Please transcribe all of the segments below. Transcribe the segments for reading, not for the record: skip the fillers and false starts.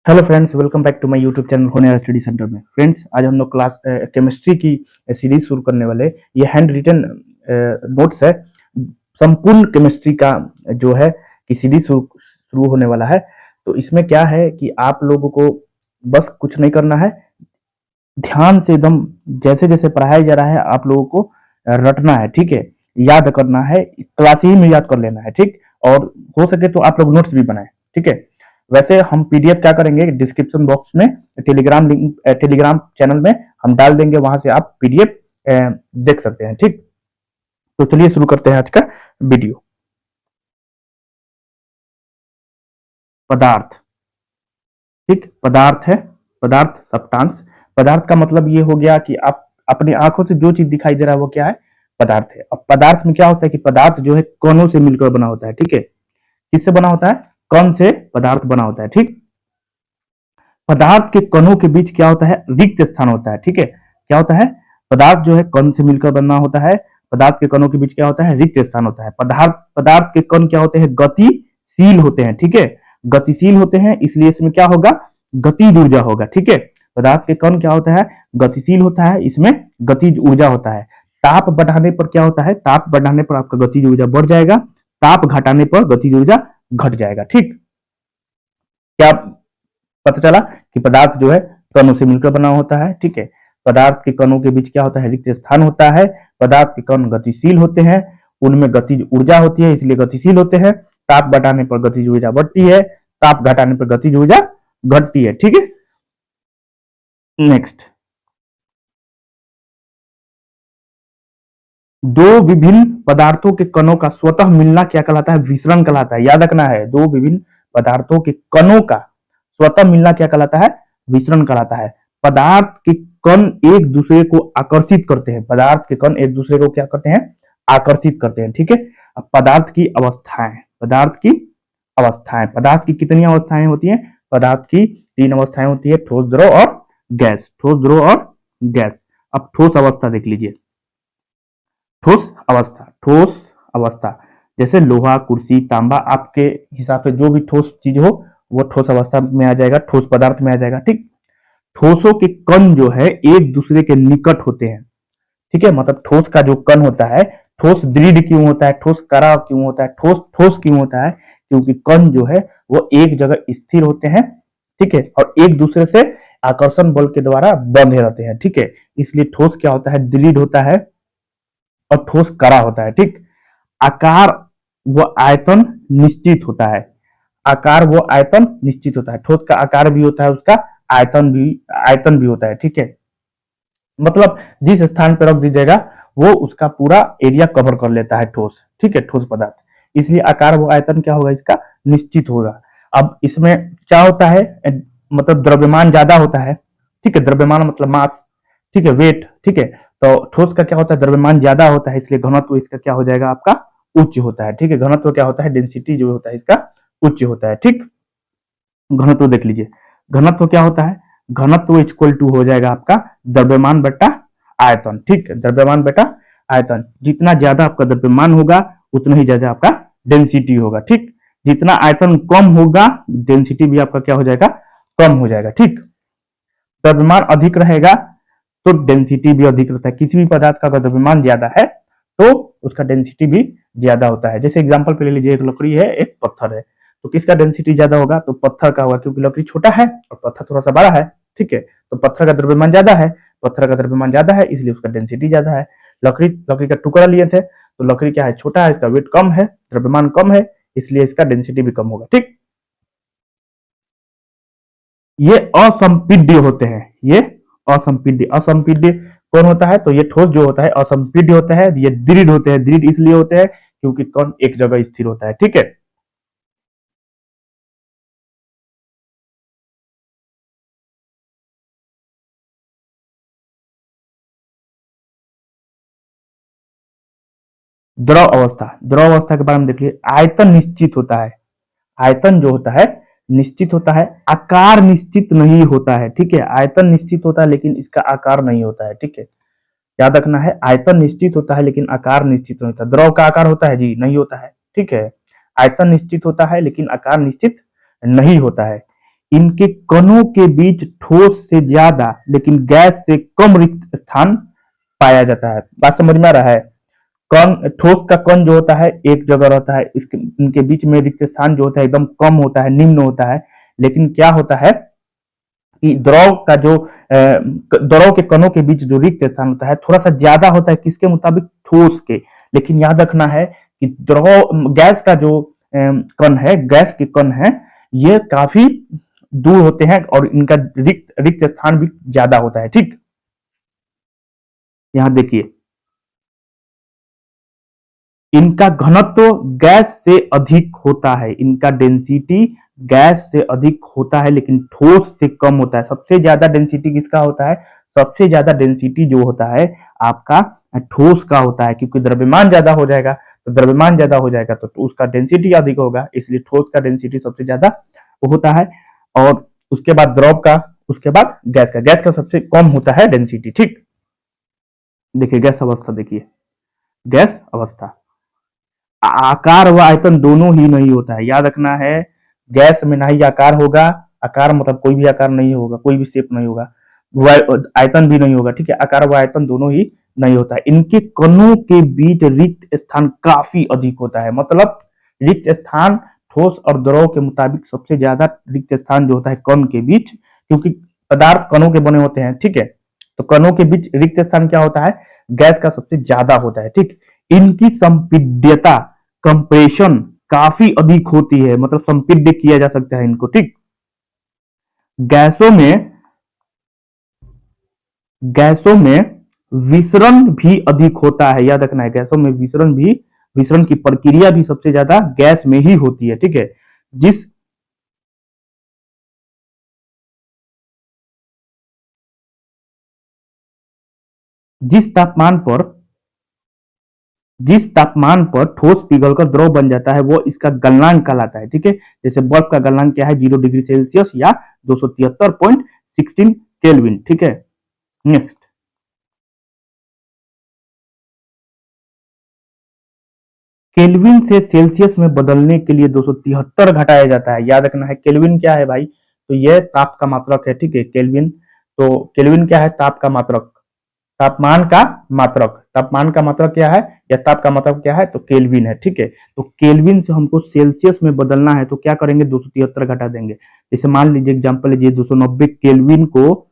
Hello friends, welcome back to my YouTube channel Honiyar study centre में। Friends, आज हम लोग क्लास केमिस्ट्री की सीरीज शुरू करने वाले। ये हैंड रिटन नोट्स है। संपूर्ण केमिस्ट्री का जो है कि सीरीज शुरू होने वाला है। तो इसमें क्या है कि आप लोगों को बस कुछ नहीं करना है, ध्यान से एकदम जैसे जैसे पढ़ाया जा रहा है आप लोगों को रटना है, ठीक है। याद करना है, क्लास ही में याद कर लेना है, ठीक। और हो सके तो आप लोग नोट्स भी बनाए, ठीक है। वैसे हम पीडीएफ क्या करेंगे, डिस्क्रिप्शन बॉक्स में टेलीग्राम लिंक, टेलीग्राम चैनल में हम डाल देंगे, वहां से आप पीडीएफ देख सकते हैं, ठीक। तो चलिए शुरू करते हैं आज का वीडियो। पदार्थ, ठीक। पदार्थ है, पदार्थ सब्सटेंस। पदार्थ का मतलब ये हो गया कि आप अपनी आंखों से जो चीज दिखाई दे रहा है वो क्या है, पदार्थ है। अब पदार्थ में क्या होता है कि पदार्थ जो है कणों से मिलकर बना होता है, ठीक है। किससे बना होता है? कण से पदार्थ बना होता है, ठीक। पदार्थ के कणों के बीच क्या होता है? रिक्त स्थान होता है, ठीक है। क्या होता है? पदार्थ जो है कण से मिलकर बना होता है, पदार्थ के कणों के बीच क्या होता है? रिक्त स्थान होता है। पदार्थ पदार्थ के कण क्या होते हैं? गतिशील होते हैं, ठीक है। गतिशील होते हैं, इसलिए इसमें क्या होगा? गतिज ऊर्जा होगा, ठीक है। पदार्थ के कण क्या होता है? गतिशील होता है, इसमें गतिज ऊर्जा होता है। ताप बढ़ाने पर क्या होता है? ताप बढ़ाने पर आपका गतिज ऊर्जा बढ़ जाएगा, ताप घटाने पर गतिज ऊर्जा घट जाएगा, ठीक। क्या पता चला कि पदार्थ जो है कणों से मिलकर बना होता है, ठीक है। पदार्थ के कणों के बीच क्या होता है? रिक्त स्थान होता है। पदार्थ के कण गतिशील होते हैं, उनमें गतिज ऊर्जा होती है, इसलिए गतिशील होते हैं। ताप बढ़ाने पर गतिज ऊर्जा बढ़ती है, ताप घटाने पर गतिज ऊर्जा घटती है, ठीक है। नेक्स्ट, दो विभिन्न पदार्थों के कणों का स्वतः मिलना क्या कहलाता है? विसरण कहलाता है। याद रखना है, दो विभिन्न पदार्थों के कणों का स्वतः मिलना क्या कहलाता है? विसरण कहलाता है। पदार्थ के कण एक दूसरे को आकर्षित करते हैं, पदार्थ के कण एक दूसरे को क्या करते हैं? आकर्षित करते हैं, ठीक है। अब पदार्थ की अवस्थाएं, पदार्थ की अवस्थाएं, पदार्थ की कितनी अवस्थाएं होती हैं? पदार्थ की तीन अवस्थाएं होती है, ठोस, द्रव और गैस। ठोस, द्रव और गैस। अब ठोस अवस्था देख लीजिए। ठोस अवस्था, ठोस अवस्था जैसे लोहा, कुर्सी, तांबा, आपके हिसाब से जो भी ठोस चीज हो वो ठोस अवस्था में आ जाएगा, ठोस पदार्थ में आ जाएगा, ठीक। ठोसों के कण जो है एक दूसरे के निकट होते हैं, ठीक है। मतलब ठोस का जो कण होता है, ठोस दृढ़ क्यों होता है, ठोस कड़ा क्यों होता है, ठोस ठोस क्यों होता है? क्योंकि कण जो है वो एक जगह स्थिर होते हैं, ठीक है, और एक दूसरे से आकर्षण बल के द्वारा बंधे रहते हैं, ठीक है। इसलिए ठोस क्या होता है? दृढ़ होता है और ठोस कड़ा होता है, ठीक। आकार व आयतन निश्चित होता है, आकार व आयतन निश्चित होता है। ठोस का आकार भी होता है, उसका आयतन भी होता है, ठीक है। मतलब जिस स्थान पर रख दीजिएगा वो उसका पूरा एरिया कवर कर लेता है ठोस, ठीक है, ठोस पदार्थ। इसलिए आकार व आयतन क्या होगा? इसका निश्चित होगा। अब इसमें क्या होता है? मतलब द्रव्यमान ज्यादा होता है, ठीक है। द्रव्यमान मतलब मास, ठीक है, वेट, ठीक है। तो ठोस का क्या होता है? द्रव्यमान ज्यादा होता है, इसलिए घनत्व इसका क्या हो जाएगा? आपका उच्च होता है, ठीक है। घनत्व क्या होता है? डेंसिटी जो होता है इसका उच्च होता है, ठीक। घनत्व देख लीजिए, घनत्व क्या होता है? घनत्व इक्वल टू हो जाएगा आपका द्रव्यमान बटा आयतन, ठीक। द्रव्यमान बटा आयतन, जितना ज्यादा आपका द्रव्यमान होगा उतना ही ज्यादा आपका डेंसिटी होगा, ठीक। जितना आयतन कम होगा डेंसिटी भी आपका क्या हो जाएगा? कम हो जाएगा, ठीक। द्रव्यमान अधिक रहेगा तो डेंसिटी भी अधिक रहता है। किसी भी पदार्थ का अगर द्रव्यमान ज्यादा है तो उसका डेंसिटी भी ज्यादा होता है। जैसे एग्जांपल पे ले लीजिए, एक लकड़ी है, एक पत्थर है, तो किसका डेंसिटी ज्यादा होगा? तो पत्थर का होगा, क्योंकि लकड़ी छोटा है और पत्थर थोड़ा सा बड़ा है, ठीक है। तो पत्थर का द्रव्यमान ज्यादा है, पत्थर का द्रव्यमान ज्यादा है, इसलिए उसका डेंसिटी ज्यादा है। लकड़ी लकड़ी का टुकड़ा लिए थे तो लकड़ी क्या है? छोटा है, इसका वेट कम है, द्रव्यमान कम है, इसलिए इसका डेंसिटी भी कम होगा, ठीक। ये असंपीड्य होते हैं, ये असंपीड्य। असंपीड्य कौन होता है? तो ये ठोस जो होता है असंपीड्य होता है। ये दृढ़ होते हैं, दृढ़ इसलिए होते हैं क्योंकि कण एक जगह स्थिर होता है, ठीक है। द्रव अवस्था, द्रव अवस्था के बारे में देख लीजिए। आयतन निश्चित होता है, आयतन जो होता है निश्चित होता है, आकार निश्चित नहीं होता है, ठीक है। आयतन निश्चित होता है लेकिन इसका आकार नहीं होता है, ठीक है। याद रखना है, आयतन निश्चित होता है लेकिन आकार निश्चित नहीं होता। द्रव का आकार होता है जी? नहीं होता है, ठीक है। आयतन निश्चित होता है लेकिन आकार निश्चित नहीं होता है। इनके कणों के बीच ठोस से ज्यादा लेकिन गैस से कम रिक्त स्थान पाया जाता है। बात समझ में आ रहा है? कण, ठोस का कण जो होता है एक जगह रहता है, इसके इनके बीच में रिक्त स्थान जो होता है एकदम कम होता है, निम्न होता है। लेकिन क्या होता है कि द्रव का जो द्रव के कणों के बीच जो रिक्त स्थान होता है थोड़ा सा ज्यादा होता है, किसके मुताबिक? ठोस के। लेकिन याद रखना है कि द्रव गैस का जो कण है, गैस के कण है, ये काफी दूर होते हैं और इनका रिक्त रिक्त स्थान भी ज्यादा होता है। ठीक, यहां देखिए, इनका घनत्व गैस से अधिक होता है, इनका डेंसिटी गैस से अधिक होता है लेकिन ठोस से कम होता है। सबसे ज्यादा डेंसिटी किसका होता है? सबसे ज्यादा डेंसिटी जो होता है आपका ठोस का होता है, क्योंकि द्रव्यमान ज्यादा हो जाएगा, तो द्रव्यमान ज्यादा हो जाएगा तो उसका डेंसिटी अधिक होगा, इसलिए ठोस का डेंसिटी सबसे ज्यादा होता है। और उसके बाद द्रव का, उसके बाद गैस का सबसे कम होता है डेंसिटी। ठीक, देखिए गैस अवस्था, देखिए गैस अवस्था, आकार व आयतन दोनों ही नहीं होता है। याद रखना है, गैस में ना ही आकार होगा, आकार मतलब कोई भी आकार नहीं होगा, कोई भी शेप नहीं होगा, आयतन भी नहीं होगा। ठीक है, आकार व आयतन दोनों ही नहीं होता है। इनके कणों के बीच रिक्त स्थान काफी अधिक होता है, मतलब रिक्त स्थान ठोस और द्रव के मुताबिक सबसे ज्यादा रिक्त स्थान जो होता है कण के बीच, क्योंकि पदार्थ कणों के बने होते हैं। ठीक है, तो कणों के बीच रिक्त स्थान क्या होता है? गैस का सबसे ज्यादा होता है। ठीक, इनकी संपीड्यता, कंप्रेशन काफी अधिक होती है, मतलब संपीड्य किया जा सकता है इनको। ठीक, गैसों में गैसों में विसरण भी अधिक होता है। याद रखना है, गैसों में विसरण की प्रक्रिया भी सबसे ज्यादा गैस में ही होती है। ठीक है, जिस जिस तापमान पर जिस तापमान पर ठोस पिघलकर द्रव बन जाता है वो इसका गलनांक कहलाता है। ठीक है, जैसे बर्फ का गलनांक क्या है? 0 डिग्री सेल्सियस या 273.16 केल्विन। ठीक है, नेक्स्ट, केल्विन से सेल्सियस में बदलने के लिए 273 घटाया जाता है। याद रखना है, केल्विन क्या है भाई? तो यह ताप का मात्रक है। ठीक है, केल्विन, तो केल्विन क्या है? ताप का मात्रक, तापमान का मात्रक, तापमान का मात्रक क्या है या ताप का मात्रक क्या है? तो केल्विन है। ठीक है, तो केल्विन से हमको सेल्सियस में बदलना है तो क्या करेंगे? 273 घटा देंगे। जैसे मान लीजिए, एग्जांपल लीजिए, 290 केल्विन को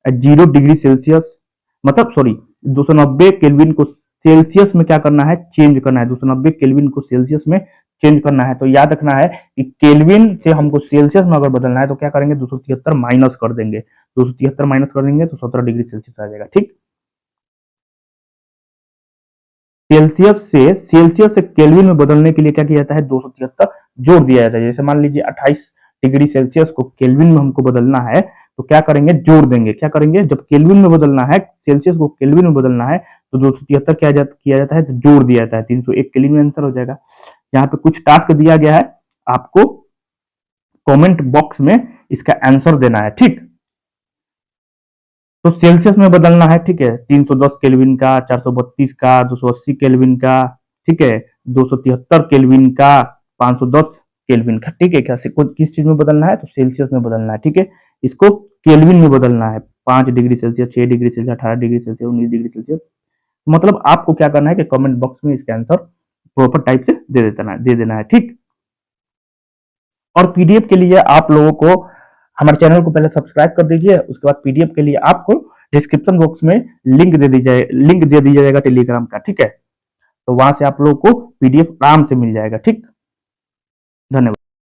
0 डिग्री सेल्सियस, मतलब सॉरी, 290 केल्विन को सेल्सियस में क्या करना है? चेंज करना है। 290 केल्विन को सेल्सियस में चेंज करना है, तो याद रखना है कि केल्विन से हमको सेल्सियस में अगर बदलना है तो क्या करेंगे? 273 माइनस कर देंगे, 273 माइनस कर देंगे तो 17 डिग्री सेल्सियस आ जाएगा। ठीक, सेल्सियस से केल्विन में बदलने के लिए क्या किया जाता है? 273 जोड़ दिया जाता है। जैसे मान लीजिए 28 डिग्री सेल्सियस को केल्विन में हमको बदलना है तो क्या करेंगे? जोड़ देंगे। क्या करेंगे? जब केल्विन में बदलना है, सेल्सियस को केल्विन में बदलना है तो 273 किया जाता है तो जोड़ दिया जाता है, 301 केल्विन में आंसर हो जाएगा। यहाँ पे कुछ टास्क दिया गया है, आपको कमेंट बॉक्स में इसका आंसर देना है। ठीक, तो सेल्सियस में बदलना है। ठीक है, 310 केल्विन का, 432 का, 280 केल्विन का, ठीक है, 273 केल्विन का, 510 केल्विन का। ठीक है, क्या किस चीज में बदलना है? तो सेल्सियस में बदलना है। ठीक है, इसको केल्विन में बदलना है। 5 degree Celsius, 6 degree Celsius, 18 degree Celsius, 19 degree Celsius. मतलब आपको क्या करना है कि कमेंट बॉक्स में इसका आंसर प्रॉपर टाइप से दे देना है। ठीक, और पीडीएफ के लिए आप लोगों को हमारे चैनल को पहले सब्सक्राइब कर दीजिए, उसके बाद पीडीएफ के लिए आपको डिस्क्रिप्शन बॉक्स में लिंक दे दी जाएगा टेलीग्राम का। ठीक है, तो वहां से आप लोगों को पीडीएफ आराम से मिल जाएगा। ठीक, धन्यवाद।